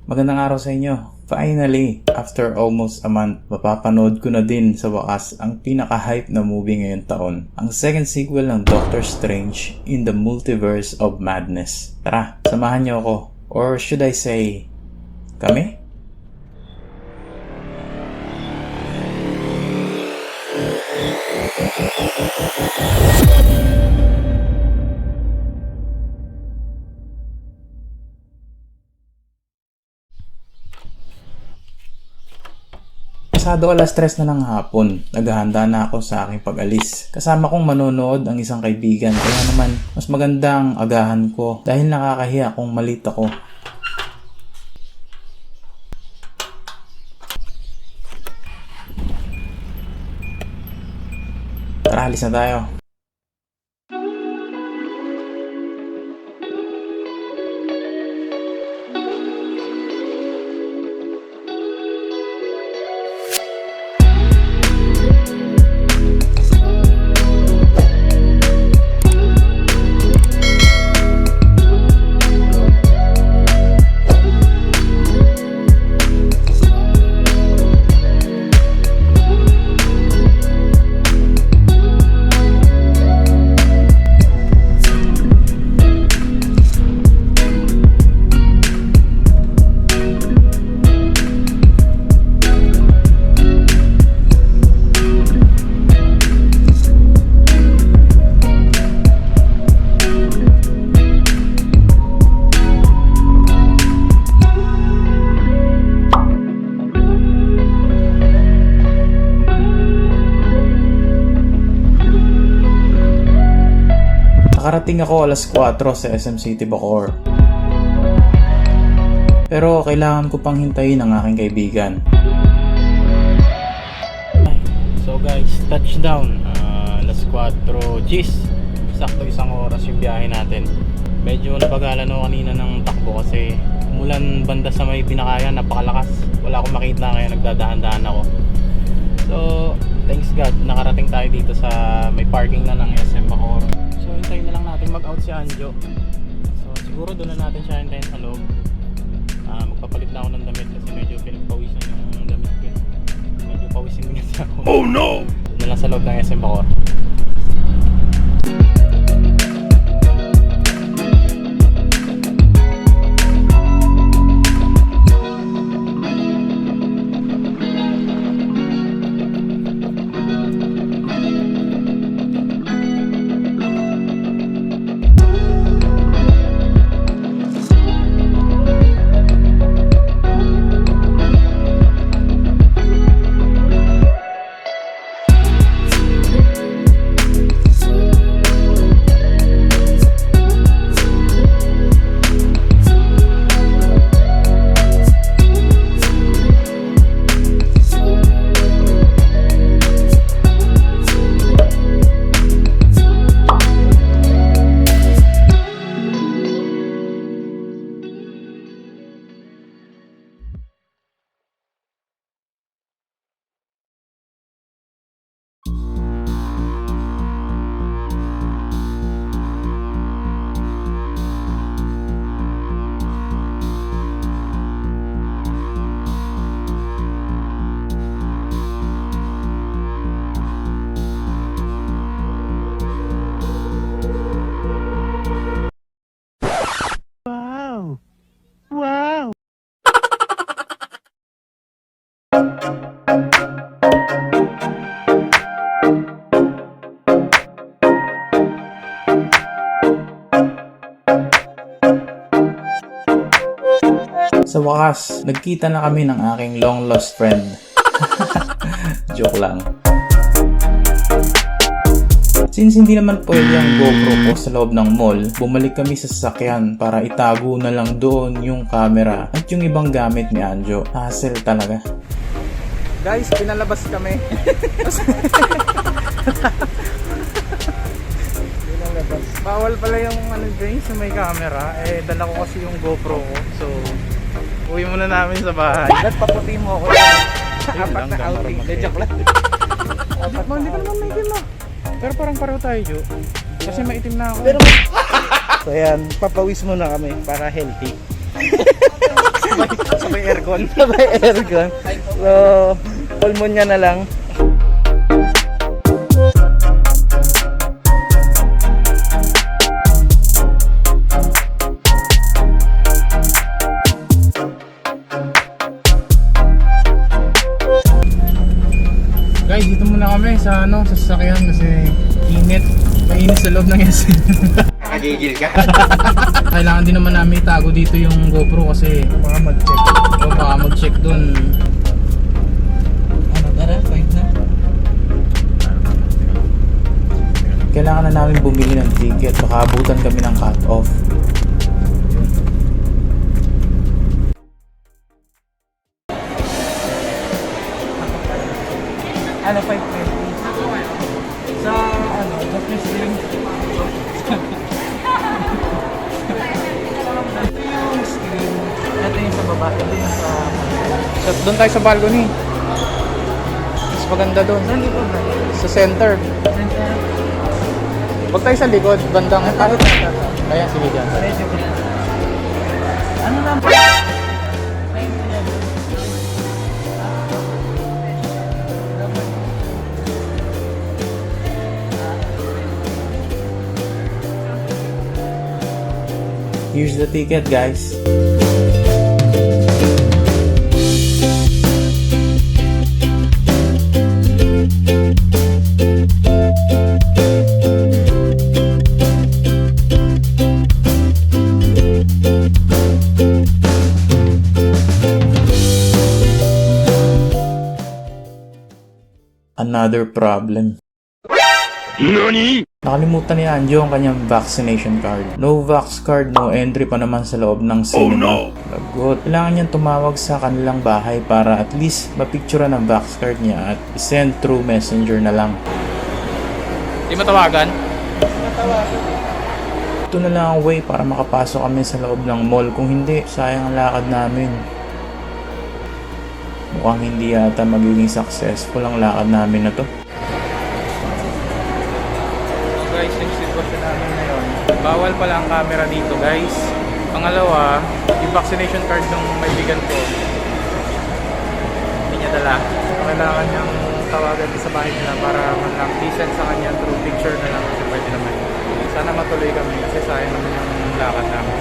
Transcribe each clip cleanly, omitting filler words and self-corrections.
Magandang araw sa inyo. Finally, after almost a month, mapapanood ko na din sa wakas ang pinaka-hype na movie ngayong taon. Ang second sequel ng Doctor Strange in the Multiverse of Madness. Tara, samahan niyo ako. Or should I say, kami? Pasado alas 3 na ng hapon, naghahanda na ako sa aking pag-alis. Kasama kong manonood ang isang kaibigan, kaya naman mas magandang agahan ko dahil nakakahiya kung malit ako. Tara, alis na tayo. Nakarating ako alas 4 sa SM City Bacoor. Pero kailangan ko pang hintayin ang aking kaibigan. So guys, touchdown. Alas 4 G's. Sakto isang oras yung biyahe natin. Medyo napagalan ako kanina ng takbo kasi umulan banda sa may Binakayan, napakalakas. Wala akong makita kaya nagdadahan-dahan ako. So, thanks God, nakarating tayo dito sa may parking na ng SM Bacoor. So, hintayin na lang natin mag-out si Anjo. So, siguro doon na natin siya hintayin sa loob. Magpapalit na ako ng damit kasi medyo pinagpawisan yung damit ko. Medyo pawisin din kasi ako. Oh no! Doon na lang sa loob ng SM Bacoor. Sa wakas, nagkita na kami ng aking long lost friend. Joke lang. Since hindi naman pwede ang GoPro ko sa loob ng mall, bumalik kami sa sasakyan para itago na lang doon yung camera at yung ibang gamit ni Anjo. Hassle talaga. Guys, pinalabas kami. Pinalabas. Bawal pala yung dyan sa may camera. Dala ko kasi yung GoPro ko. So, uwi muna namin sa bahay. At paputi mo ako. Apat na outing. Joke lang. Hindi ka naman may itim. Pero parang pareho tayo, Jo. Kasi maitim na ako. Pero So ayan, papawis muna kami para healthy. Sabay aircon. Sabay aircon. So, pulmonya na lang. Guys, dito muna kami sa sa sasakyan kasi init. Mainit sa loob ng SM. Nakagigil ka. Kailangan din naman namin itago dito yung GoPro kasi baka mag-check. O baka mag-check dun. Ano, tara, fight na. Kailangan na namin bumili ng ticket. Baka abutan kami ng cut-off. Ano, 520? Sa, ano, Japanese ring. Ito yung screen. Ito yung sa baba. Ito yung sa... So, doon tayo sa balcony. Mas maganda doon. Saan dito ba? Sa center. Huwag tayo sa likod. Bandang... Kaya sige dyan. Ano na? Here's the ticket, guys. Another problem. NANI? Nakalimutan ni Anjo ang kanyang vaccination card. No vax card, no entry pa naman sa loob ng cinema. Lagot. Kailangan niyang tumawag sa kanilang bahay para at least mapicturean ang vax card niya at send through messenger na lang. Di matawagan? Matawagan. Ito na lang ang way para makapasok kami sa loob ng mall. Kung hindi, sayang ang lakad namin. Mukhang hindi yata magiging successful ang lakad namin na to. Guys, yung sitwasyon namin ngayon, bawal pala ang camera dito, guys. Pangalawa, yung vaccination card ng maibigan ko hindi niya dala. Kailangan niyang tawagan sa bahay nila para man lang i-send sa kanya through picture na lang kasi pwede naman. Sana matuloy kami kasi sayang naman yung lakad namin.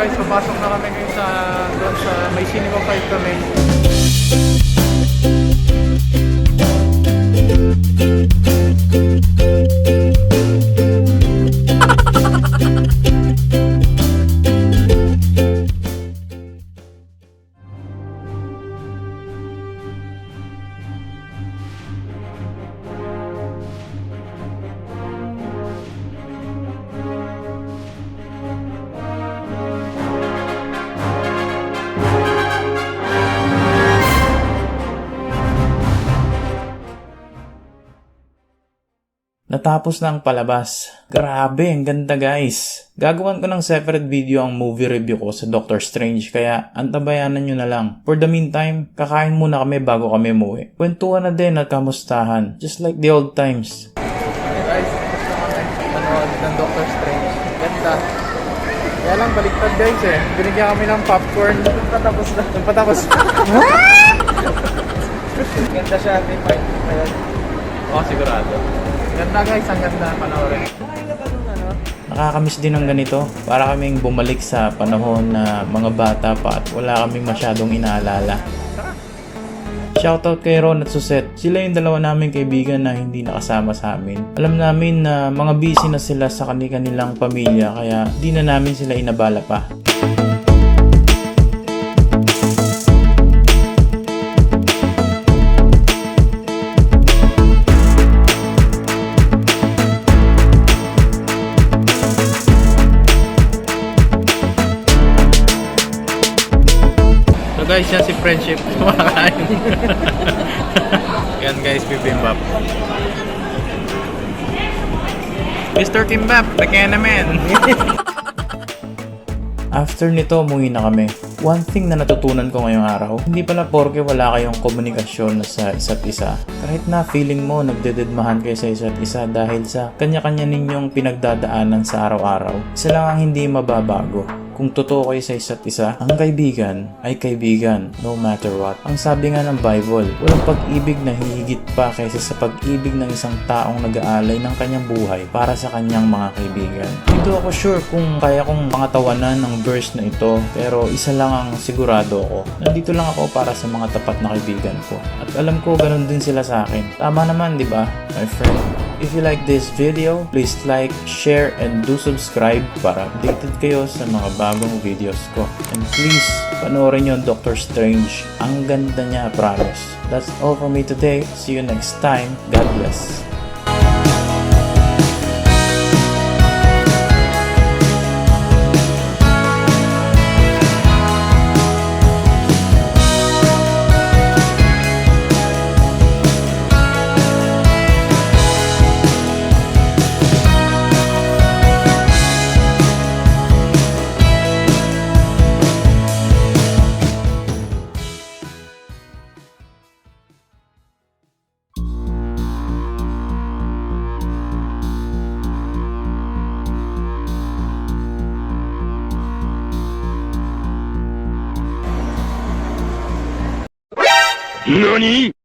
Guys, papasok na kami ngayon doon sa may Cinema 5 kami. Natapos na ang palabas. Grabe, ang ganda guys. Gagawan ko ng separate video ang movie review ko sa Doctor Strange kaya antabayanan nyo na lang. For the meantime, kakain muna kami bago kami umuwi. Kwentuhan na din at kamustahan. Just like the old times. Hey guys, gusto kami manood ng Doctor Strange. Ganda. Kaya lang baliktad guys eh. Binigyan kami ng popcorn. Patapos na. Patapos na. Ganda siya. May fight pa yun. Oh, sigurado. Ganda guys, ang ganda panoorin. Nakakamiss din ng ganito. Para kaming bumalik sa panahon na mga bata pa at wala kaming masyadong inaalala. Shoutout kay Ron at Suset. Sila yung dalawa naming kaibigan na hindi nakasama sa amin. Alam namin na mga busy na sila sa kanilang pamilya kaya di na namin sila inabala pa. guys, yan si Friendship. Kumakain. Yan guys, bibimbap. Mr. Kimbap, lagyan naman. After nito, umuwi na kami. One thing na natutunan ko ngayong araw, hindi pala porke wala kayong komunikasyon sa isa't isa. Kahit na feeling mo nagdededmahan kayo sa isa't isa dahil sa kanya-kanya ninyong pinagdadaanan sa araw-araw, isa lang ang hindi mababago. Kung totoo kayo sa isa't isa, ang kaibigan ay kaibigan no matter what. Ang sabi nga ng Bible, walang pag-ibig na hihigit pa kaysa sa pag-ibig ng isang taong nag-aalay ng kanyang buhay para sa kanyang mga kaibigan. Hindi ako sure kung kaya kong pangatawanan ng verse na ito, pero isa lang ang sigurado ko. Nandito lang ako para sa mga tapat na kaibigan ko. At alam ko ganun din sila sa akin. Tama naman, di ba, my friend? If you like this video, please like, share, and do subscribe para updated kayo sa mga bagong videos ko. And please, panoorin nyo Doctor Strange. Ang ganda niya, promise. That's all for me today. See you next time. God bless. NANI?!